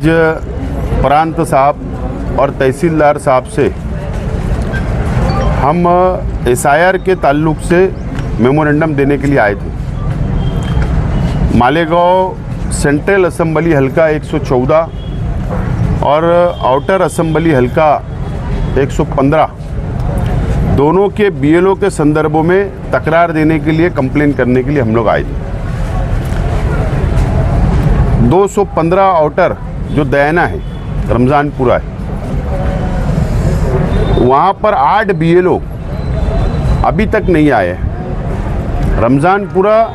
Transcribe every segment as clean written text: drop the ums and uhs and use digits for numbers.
प्रांत साहब और तहसीलदार साहब से हम एसआईआर के ताल्लुक से मेमोरेंडम देने के लिए आए थे। मालेगांव सेंट्रल असेंबली हल्का 114 और आउटर असेंबली हल्का 115 दोनों के बीएलओ के संदर्भों में तकरार देने के लिए, कंप्लेन करने के लिए हम लोग आए थे। 215 आउटर जो दयाना है, रमज़ानपुरा है, वहाँ पर 8 बीएलओ अभी तक नहीं आए हैं। रमज़ानपुरा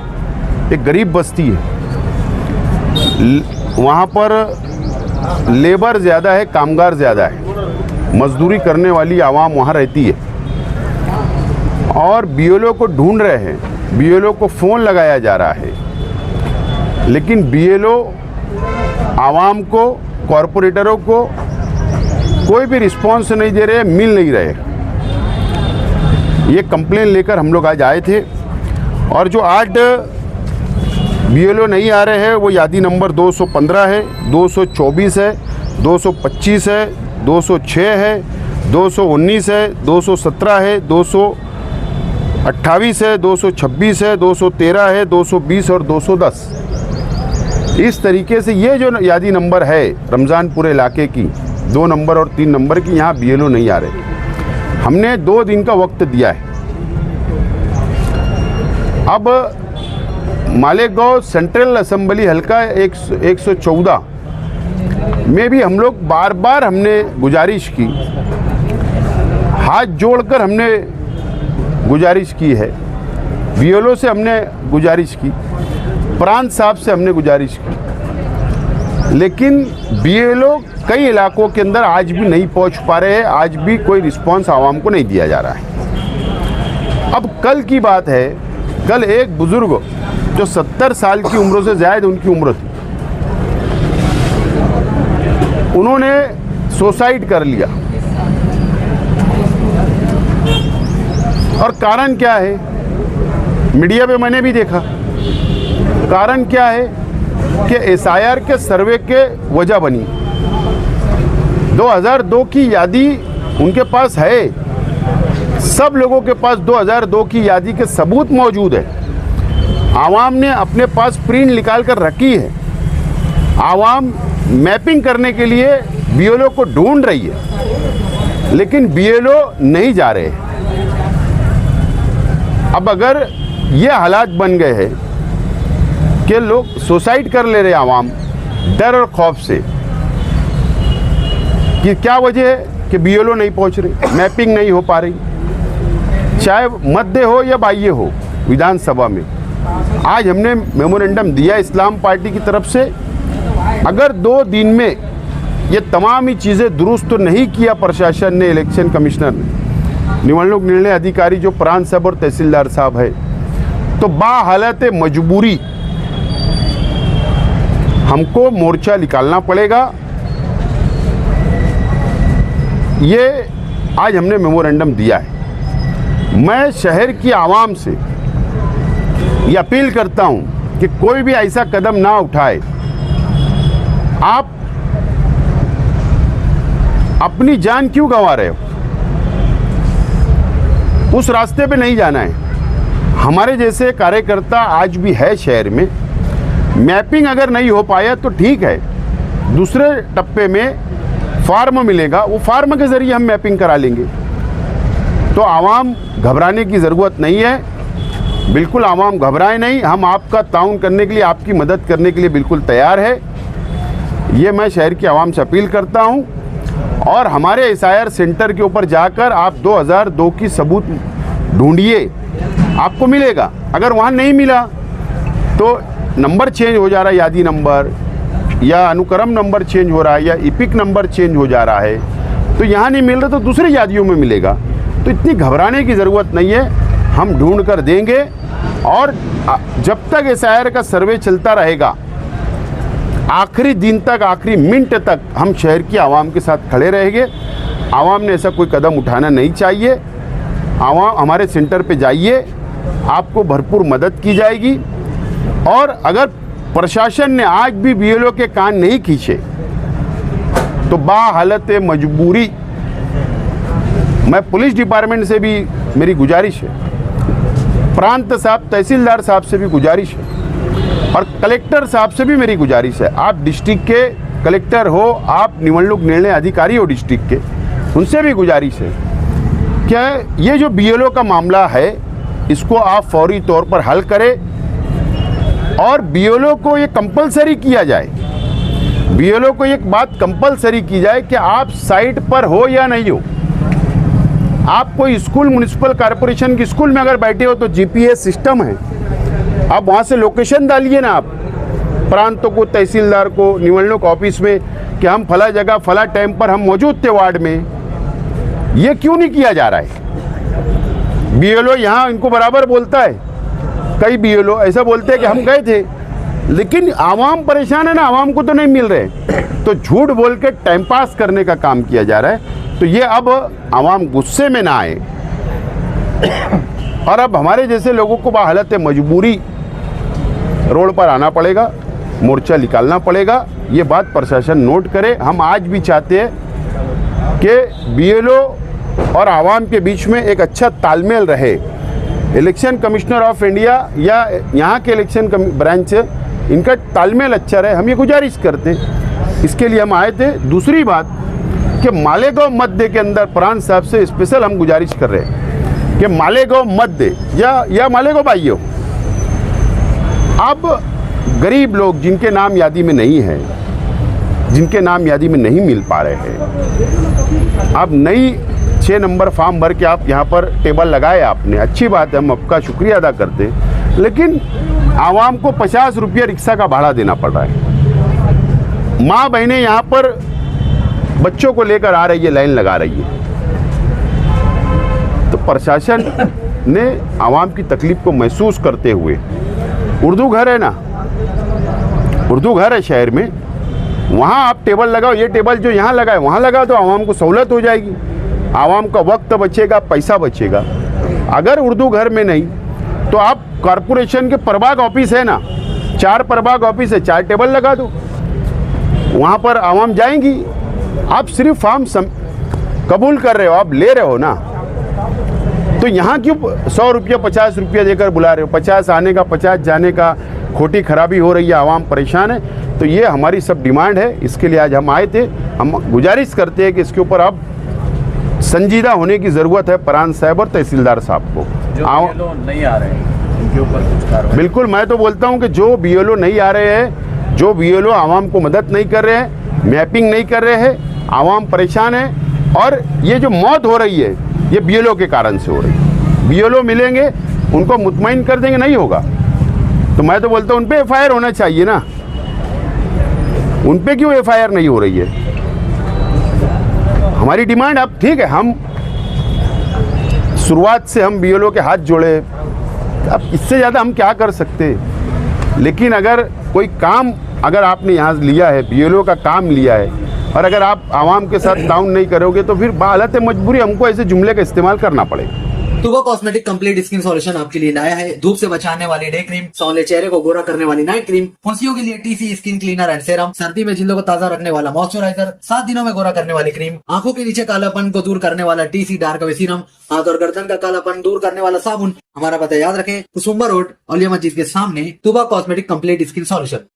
एक गरीब बस्ती है, वहाँ पर लेबर ज़्यादा है, कामगार ज़्यादा है, मजदूरी करने वाली आवाम वहाँ रहती है और बीएलओ को ढूंढ रहे हैं। बीएलओ को फ़ोन लगाया जा रहा है, लेकिन बीएलओ आवाम को, कॉरपोरेटरों को कोई भी रिस्पॉन्स नहीं दे रहे, मिल नहीं रहे। ये कंप्लेन लेकर हम लोग आज आए थे और जो 8 बीएलओ नहीं आ रहे हैं वो यादी नंबर 215 है, 224 है, 225 है, 206 है, 219 है, 217 है, 228 है, 226 है, 213 है, 220 और 210। इस तरीके से ये जो यादी नंबर है रमज़ानपुर इलाके की, 2 नंबर और 3 नंबर की, यहाँ बीएलओ नहीं आ रहे। हमने 2 दिन का वक्त दिया है। अब मालेगांव सेंट्रल असेंबली हल्का 114 में भी हम लोग बार बार हमने गुजारिश की, हाथ जोड़कर हमने गुजारिश की है। बीएलओ से हमने गुजारिश की, प्रांत साहब से हमने गुजारिश की, लेकिन बीएलओ कई इलाकों के अंदर आज भी नहीं पहुंच पा रहे हैं। आज भी कोई रिस्पांस आवाम को नहीं दिया जा रहा है। अब कल की बात है, कल एक बुजुर्ग जो 70 साल की उम्र से ज़्यादा उनकी उम्र थी, उन्होंने सुसाइड कर लिया। और कारण क्या है, मीडिया पे मैंने भी देखा। कारण क्या है कि एसआईआर के सर्वे के वजह बनी। 2002 की यादी उनके पास है, सब लोगों के पास 2002 की यादी के सबूत मौजूद है। आवाम ने अपने पास प्रिंट निकाल कर रखी है। आवाम मैपिंग करने के लिए बीएलओ को ढूंढ रही है, लेकिन बीएलओ नहीं जा रहे। अब अगर ये हालात बन गए हैं कि लोग सुसाइड कर ले रहे, आवाम डर और खौफ से, कि क्या वजह है कि बीएलओ नहीं पहुंच रहे, मैपिंग नहीं हो पा रही, चाहे मध्य हो या बाह्य हो विधानसभा में। आज हमने मेमोरेंडम दिया इस्लाम पार्टी की तरफ से। अगर 2 दिन में ये तमाम ही चीज़ें दुरुस्त नहीं किया प्रशासन ने, इलेक्शन कमिश्नर ने, निवडणूक निर्णय अधिकारी जो प्रांत साहब और तहसीलदार साहब है, तो बाहालत मजबूरी हमको मोर्चा निकालना पड़ेगा। ये आज हमने मेमोरेंडम दिया है। मैं शहर की आवाम से ये अपील करता हूं कि कोई भी ऐसा कदम ना उठाए। आप अपनी जान क्यों गंवा रहे हो? उस रास्ते पे नहीं जाना है। हमारे जैसे कार्यकर्ता आज भी है शहर में। मैपिंग अगर नहीं हो पाया तो ठीक है, दूसरे टप्पे में फार्म मिलेगा, वो फार्म के ज़रिए हम मैपिंग करा लेंगे। तो आवाम घबराने की ज़रूरत नहीं है, बिल्कुल आवाम घबराए नहीं। हम आपका ताउन करने के लिए, आपकी मदद करने के लिए बिल्कुल तैयार है। ये मैं शहर की आवाम से अपील करता हूँ। और हमारे एसआईआर सेंटर के ऊपर जाकर आप 2002 की सबूत ढूंढिए, आपको मिलेगा। अगर वहाँ नहीं मिला तो नंबर चेंज हो जा रहा है, यादी नंबर या अनुक्रम नंबर चेंज हो रहा है या इपिक नंबर चेंज हो जा रहा है, तो यहाँ नहीं मिल रहा तो दूसरी यादियों में मिलेगा। तो इतनी घबराने की ज़रूरत नहीं है, हम ढूंढ कर देंगे। और जब तक एसआईआर का सर्वे चलता रहेगा, आखिरी दिन तक, आखिरी मिनट तक हम शहर की आवाम के साथ खड़े रहेंगे। आवाम ने ऐसा कोई कदम उठाना नहीं चाहिए। आवाम हमारे सेंटर पे जाइए, आपको भरपूर मदद की जाएगी। और अगर प्रशासन ने आज भी बीएलओ के कान नहीं खींचे तो बाहालत मजबूरी मैं पुलिस डिपार्टमेंट से भी मेरी गुजारिश है, प्रांत साहब तहसीलदार साहब से भी गुजारिश है और कलेक्टर साहब से भी मेरी गुजारिश है। आप डिस्ट्रिक्ट के कलेक्टर हो, आप निवडणूक निर्णय अधिकारी हो डिस्ट्रिक्ट के, उनसे भी गुजारिश है क्या ये जो बीएलओ का मामला है इसको आप फौरी तौर पर हल करें और बीएलओ को ये कंपलसरी किया जाए। बीएलओ को एक बात कंपलसरी की जाए कि आप साइट पर हो या नहीं हो। आप कोई स्कूल म्युनिसिपल कॉरपोरेशन की स्कूल में अगर बैठे हो तो जीपीएस सिस्टम है, आप वहाँ से लोकेशन डालिए ना, आप प्रांतों को, तहसीलदार को, निवडणूक ऑफिस में कि हम फला जगह फला टाइम पर हम मौजूद थे वार्ड में। ये क्यों नहीं किया जा रहा है? बीएलओ यहाँ इनको बराबर बोलता है, कई बीएलओ ऐसा बोलते हैं कि हम गए थे, लेकिन आवाम परेशान है ना, आवाम को तो नहीं मिल रहे, तो झूठ बोल के टाइम पास करने का काम किया जा रहा है। तो ये अब आवाम गुस्से में ना आए और अब हमारे जैसे लोगों को बाहालत मजबूरी रोड पर आना पड़ेगा, मोर्चा निकालना पड़ेगा। ये बात प्रशासन नोट करे। हम आज भी चाहते हैं कि बीएलओ और आवाम के बीच में एक अच्छा तालमेल रहे। इलेक्शन कमिश्नर ऑफ इंडिया या यहाँ के इलेक्शन ब्रांच इनका तालमेल अच्छा रहे, हम ये गुजारिश करते, इसके लिए हम आए थे। दूसरी बात कि मालेगांव मध्य के अंदर प्रांत साहब से स्पेशल हम गुजारिश कर रहे हैं कि मालेगांव मध्य या मालेगांव भाइयों, अब गरीब लोग जिनके नाम यादी में नहीं है, जिनके नाम यादी में नहीं मिल पा रहे हैं, अब नई 6 नंबर फॉर्म भर के आप यहाँ पर टेबल लगाए आपने, अच्छी बात है, हम आपका शुक्रिया अदा करते हैं, लेकिन आवाम को 50 रुपया रिक्शा का भाड़ा देना पड़ रहा है। माँ बहनें यहाँ पर बच्चों को लेकर आ रही है, लाइन लगा रही है। तो प्रशासन ने आवाम की तकलीफ को महसूस करते हुए, उर्दू घर है ना, उर्दू घर है शहर में, वहाँ आप टेबल लगाओ, ये टेबल जो यहाँ लगा है वहाँ लगा दो, आवाम को सहूलत हो जाएगी, आवाम का वक्त बचेगा, पैसा बचेगा। अगर उर्दू घर में नहीं तो आप कॉरपोरेशन के प्रभाग ऑफिस है ना, 4 प्रभाग ऑफिस है, 4 टेबल लगा दो, वहाँ पर आवाम जाएंगी। आप सिर्फ फॉर्म कबूल कर रहे हो, आप ले रहे हो ना, तो यहाँ क्यों 100 रुपया 50 रुपया देकर बुला रहे हो? 50 आने का 50 जाने का, खोटी खराबी हो रही है, आवाम परेशान है। तो ये हमारी सब डिमांड है, इसके लिए आज हम आए थे। हम गुजारिश करते हैं कि इसके ऊपर अब संजीदा होने की ज़रूरत है प्रांत साहब और तहसीलदार साहब को। जो नहीं आ रहे हैं उनके ऊपर कुछ कार्रवाई। बिल्कुल, मैं तो बोलता हूँ कि जो बीएलओ नहीं आ रहे हैं, जो बीएलओ आवाम को मदद नहीं कर रहे हैं, मैपिंग नहीं कर रहे हैं, आवाम परेशान है और ये जो मौत हो रही है ये बीएलओ के कारण से हो रही है। बीएलओ मिलेंगे, उनको मुतमईन कर देंगे, नहीं होगा तो मैं तो बोलता हूँ उन पे एफआईआर होना चाहिए ना, उन पे क्यों एफआईआर नहीं हो रही है? हमारी डिमांड, अब ठीक है, हम शुरुआत से हम बीएलओ के हाथ जोड़े, अब इससे ज़्यादा हम क्या कर सकते हैं? लेकिन अगर कोई काम अगर आपने यहाँ लिया है, बीएलओ का काम लिया है, और अगर आप आवाम के साथ डाउन नहीं करोगे तो फिर बाहालत मजबूरी हमको ऐसे जुमले का इस्तेमाल करना पड़ेगा। तुबा कॉस्मेटिक कंप्लीट स्किन सॉल्यूशन आपके लिए लाया है। धूप से बचाने वाली डे क्रीम, सौंले चेहरे को गोरा करने वाली नाइट क्रीम, फुंसियों के लिए TC skin cleaner and serum, सर्दी में जिल्दों को ताजा रखने वाला मॉइस्चराइजर, 7 दिनों में गोरा करने वाली क्रीम, आंखों के नीचे कालापन को दूर करने वाला टीसी डार्क वे सीरम, हाथ और गर्दन का कालापन दूर करने वाला साबुन। हमारा पता याद रखें, कुसुम्बा रोड, औलिया मस्जिद के सामने, तुबा कॉस्मेटिक कंप्लीट स्किन सॉल्यूशन।